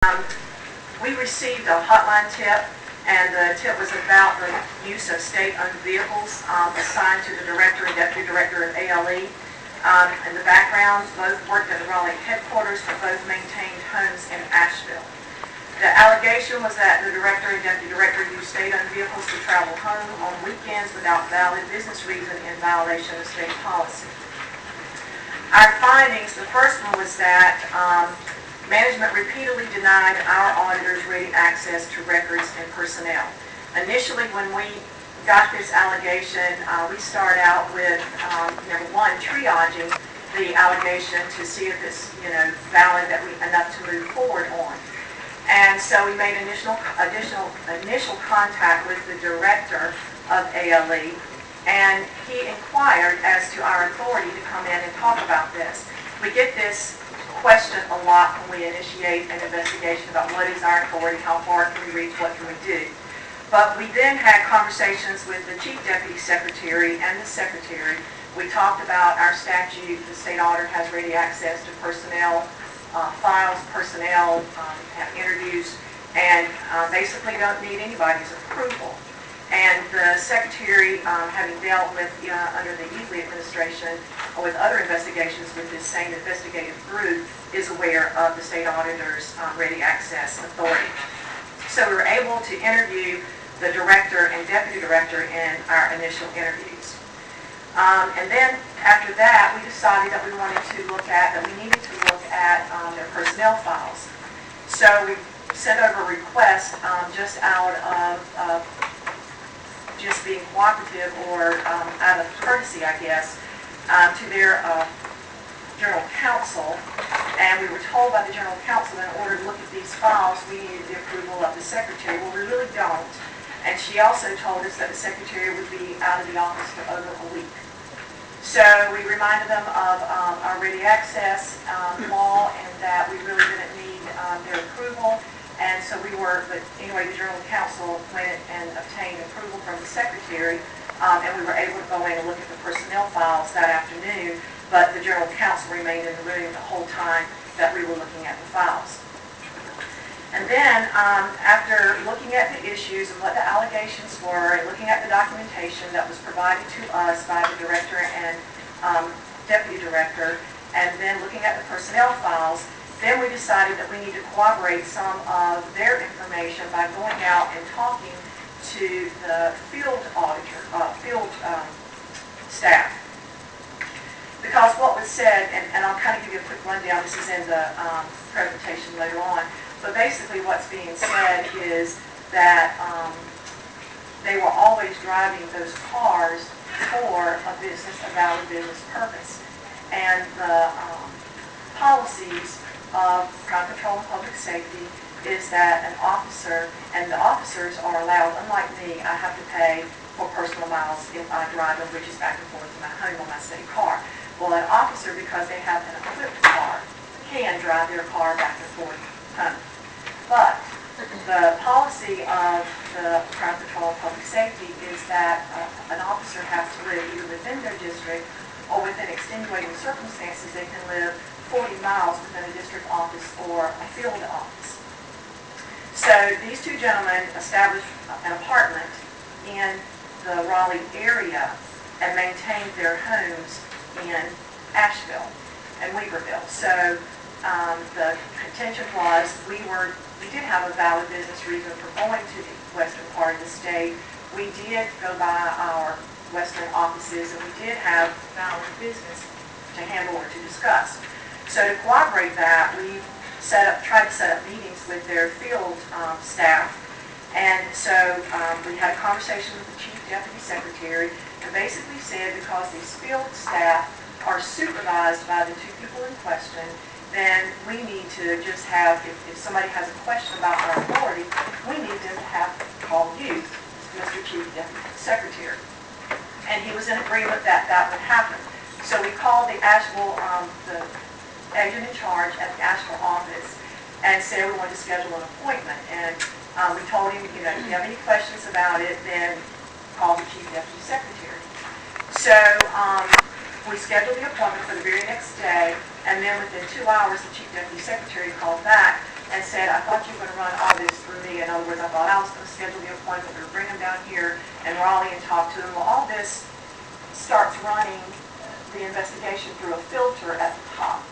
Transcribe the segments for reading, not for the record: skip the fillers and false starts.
We received a hotline tip, and the tip was about the use of state-owned vehicles assigned to the director and deputy director of ALE. In the background, both worked at the Raleigh headquarters, but both maintained homes in Asheville. The allegation was that the director and deputy director used state-owned vehicles to travel home on weekends without valid business reason in violation of state policy. Our findings, the first one was that management repeatedly denied our auditors ready access to records and personnel. Initially, when we got this allegation, we started out with, number one, triaging the allegation to see if it's, valid enough to move forward on. And so we made initial contact with the director of ALE, and he inquired as to our authority to come in and talk about this. We get this question a lot when we initiate an investigation about what is our authority, how far can we reach, what can we do. But we then had conversations with the chief deputy secretary and the secretary. We talked about our statute. The state auditor has ready access to personnel files, personnel, have interviews, and basically don't need anybody's approval. And the secretary, having dealt with, under the Easley administration, or with other investigations with this same investigative group, is aware of the state auditor's ready access authority. So we were able to interview the director and deputy director in our initial interviews. And then after that, we decided that we needed to look at their personnel files. So we sent over a request just out of just being cooperative or out of courtesy, I guess, to their general counsel. And we were told by the general counsel that in order to look at these files, we needed the approval of the secretary. Well, we really don't. And she also told us that the secretary would be out of the office for over a week. So we reminded them of our ready access law and that we really didn't need their approval. And so but anyway, the general counsel went and obtained approval from the secretary, and we were able to go in and look at the personnel files that afternoon, but the general counsel remained in the room the whole time that we were looking at the files. And then, after looking at the issues and what the allegations were, and looking at the documentation that was provided to us by the director and deputy director, and then looking at the personnel files, then we decided that we need to corroborate some of their information by going out and talking to the field staff. Because what was said, and I'll kind of give you a quick rundown, this is in the presentation later on, but basically what's being said is that they were always driving those cars for a valid business purpose. And the policies of crime control and public safety is that an officer, and the officers are allowed, unlike me, I have to pay for personal miles if I drive them, which is back and forth to my home on my city car. Well, an officer, because they have an equipped car, can drive their car back and forth home. But the policy of the crime control and public safety is that an officer has to live either within their district or within extenuating circumstances. They can live 40 miles within a district office or a field office. So these two gentlemen established an apartment in the Raleigh area and maintained their homes in Asheville and Weaverville. So the contention was we did have a valid business reason for going to the western part of the state. We did go by our western offices, and we did have valid business to handle or to discuss. So to corroborate that, we tried to set up meetings with their field staff. And so we had a conversation with the chief deputy secretary, and basically said because these field staff are supervised by the two people in question, then we need to just have, if somebody has a question about our authority, we need them to have call you, Mr. Chief Deputy Secretary. And he was in agreement that that would happen. So we called the Asheville, the agent in charge at the Asheville office, and said we wanted to schedule an appointment. And we told him, if you have any questions about it, then call the Chief Deputy Secretary. So we scheduled the appointment for the very next day, and then within 2 hours, the Chief Deputy Secretary called back and said, I thought you were going to run all this through me. In other words, I thought I was going to schedule the appointment or bring them down here in Raleigh and talk to them. Well, all this starts running the investigation through a filter at the top,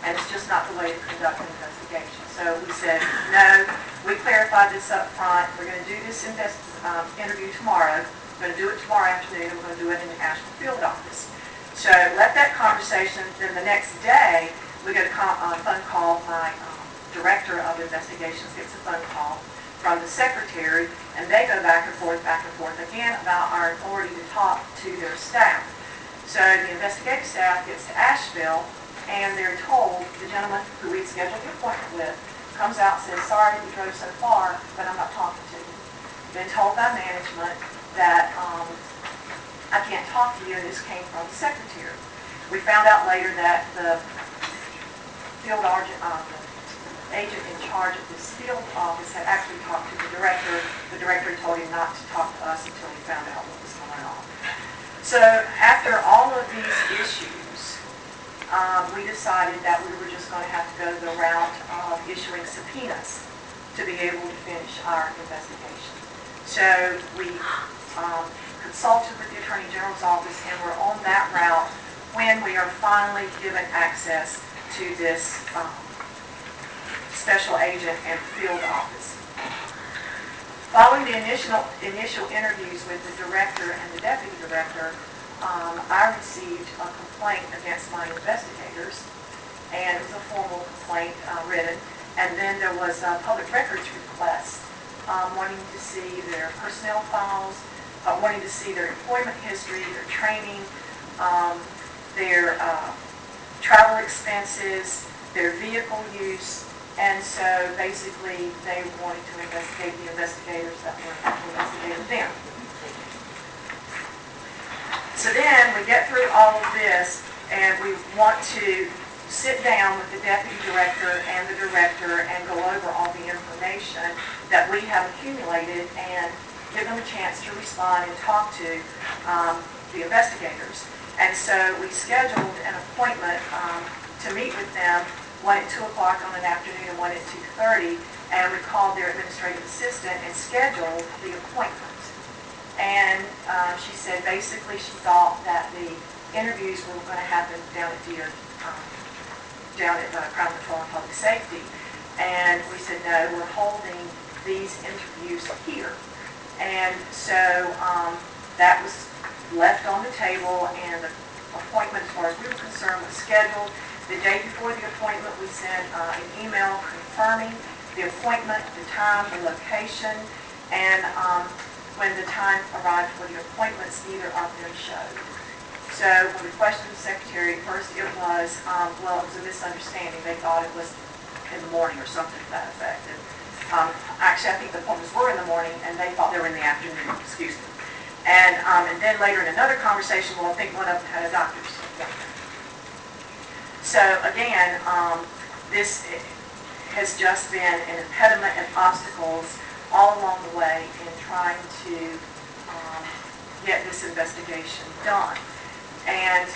and it's just not the way to conduct an investigation. So we said, no, we clarified this up front. We're going to do this interview tomorrow. We're going to do it tomorrow afternoon, and we're going to do it in the Asheville field office. So left that conversation. Then the next day, we get a phone call. My director of investigations gets a phone call from the secretary, and they go back and forth again about our authority to talk to their staff. So the investigative staff gets to Asheville, and they're told, the gentleman who we'd scheduled the appointment with comes out and says, sorry you drove so far, but I'm not talking to you. Been told by management that I can't talk to you, and this came from the secretary. We found out later that the field agent in charge of this field office had actually talked to the director. The director told him not to talk to us until he found out what was going on. So after all of these issues, we decided that we were just going to have to go the route of issuing subpoenas to be able to finish our investigation. So we consulted with the Attorney General's office, and we're on that route when we are finally given access to this special agent and field office. Following the initial interviews with the director and the deputy director, I received a complaint against my investigators, and it was a formal complaint written, and then there was a public records request wanting to see their personnel files, wanting to see their employment history, their training, their travel expenses, their vehicle use, and so basically they wanted to investigate the investigators that were investigating them. So then we get through all of this, and we want to sit down with the deputy director and the director and go over all the information that we have accumulated and give them a chance to respond and talk to the investigators. And so we scheduled an appointment to meet with them, one at 2 o'clock on an afternoon and one at 2:30, and we called their administrative assistant and scheduled the appointment. And she said basically she thought that the interviews were going to happen down at Crime Patrol and Public Safety. And we said, no, we're holding these interviews here. And so that was left on the table, and the appointment, as far as we were concerned, was scheduled. The day before the appointment, we sent an email confirming the appointment, the time, the location, and when the time arrived for the appointments, neither of them showed. So when we questioned the secretary, first it was, well, it was a misunderstanding. They thought it was in the morning or something to that effect. And, actually, I think the appointments were in the morning, and they thought they were in the afternoon, excuse me. And then later in another conversation, well, I think one of them had a doctor's appointment. So again, this has just been an impediment and obstacles all along the way in trying to get this investigation done. And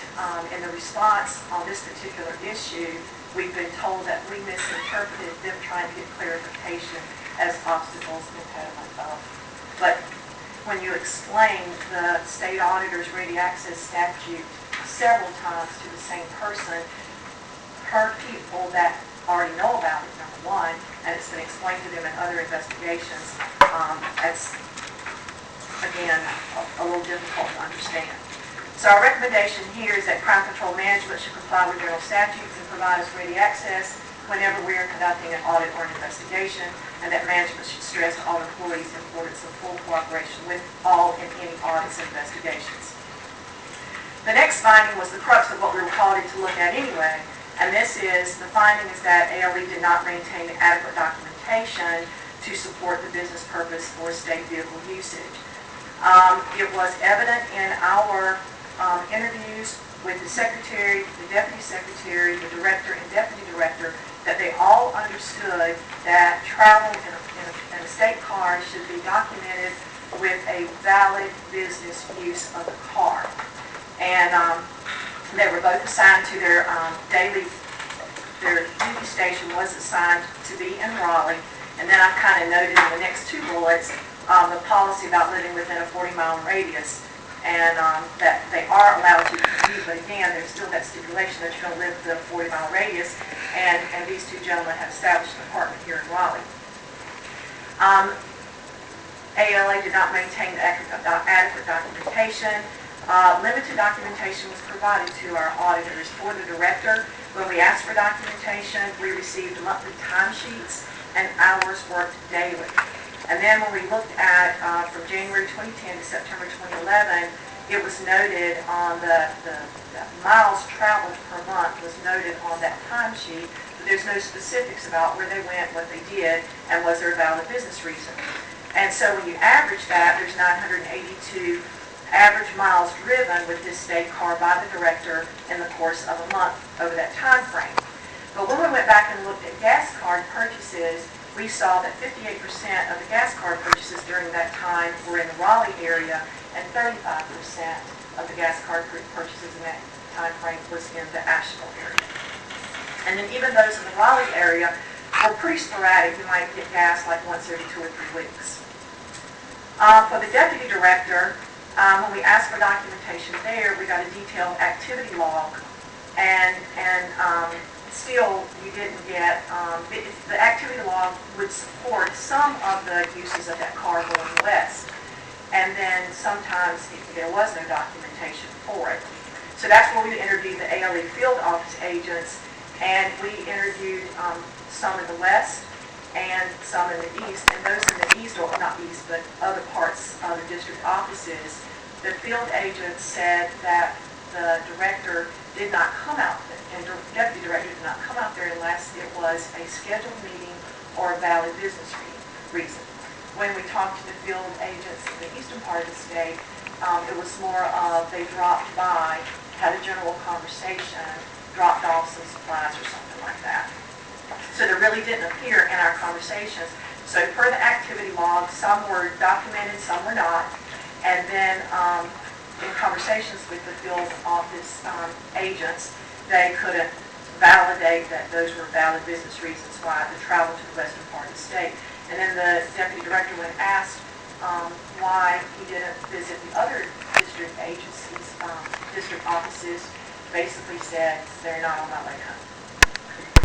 in the response on this particular issue, we've been told that we misinterpreted them trying to get clarification as obstacles, impediment of. But when you explain the state auditor's ready access statute several times to the same person, her people that already know about it, number one, and it's been explained to them in other investigations, that's, again, a little difficult to understand. So our recommendation here is that Crime Control Management should comply with general statutes and provide us ready access whenever we are conducting an audit or an investigation, and that management should stress to all employees the importance of full cooperation with all and any audits and investigations. The next finding was the crux of what we were called in to look at anyway, and this is, the finding is that ALE did not maintain adequate documentation to support the business purpose for state vehicle usage. It was evident in our interviews with the secretary, the deputy secretary, the director, and deputy director that they all understood that travel in a state car should be documented with a valid business use of the car. And they were both assigned to their daily their duty station was assigned to be in Raleigh. And then I kind of noted in the next two bullets the policy about living within a 40-mile radius, and that they are allowed to commute, but again, there's still that stipulation that you don't live within a 40-mile radius, and these two gentlemen have established an apartment here in Raleigh. ALA did not maintain adequate documentation. Limited documentation was provided to our auditors. For the director, when we asked for documentation, we received monthly timesheets and hours worked daily. And then when we looked at from January 2010 to September 2011, it was noted on the miles traveled per month was noted on that timesheet, but there's no specifics about where they went, what they did, and was there a valid business reason. And so when you average that, there's 982 average miles driven with this state car by the director in the course of a month over that time frame. But when we went back and looked at gas card purchases, we saw that 58% of the gas card purchases during that time were in the Raleigh area, and 35% of the gas card purchases in that time frame was in the Asheville area. And then even those in the Raleigh area were pretty sporadic. You might get gas like once every 2 or 3 weeks. For the deputy director, when we asked for documentation there, we got a detailed activity log, and still you didn't get, the activity log would support some of the uses of that car going west, and then sometimes there was no documentation for it. So that's where we interviewed the ALE field office agents, and we interviewed some in the west and some in the east, and those in the east, or not east, but other parts of the district offices, the field agents said that the director did not come out, and the deputy director did not come out there unless it was a scheduled meeting or a valid business reason. When we talked to the field agents in the eastern part of the state, it was more of they dropped by, had a general conversation, dropped off some supplies or something like that. So they really didn't appear in our conversations. So per the activity log, some were documented, some were not. And then in conversations with the field office agents, they couldn't validate that those were valid business reasons why the travel to the western part of the state. And then the deputy director, when asked why he didn't visit the other district agencies, district offices, basically said, they're not on my way home.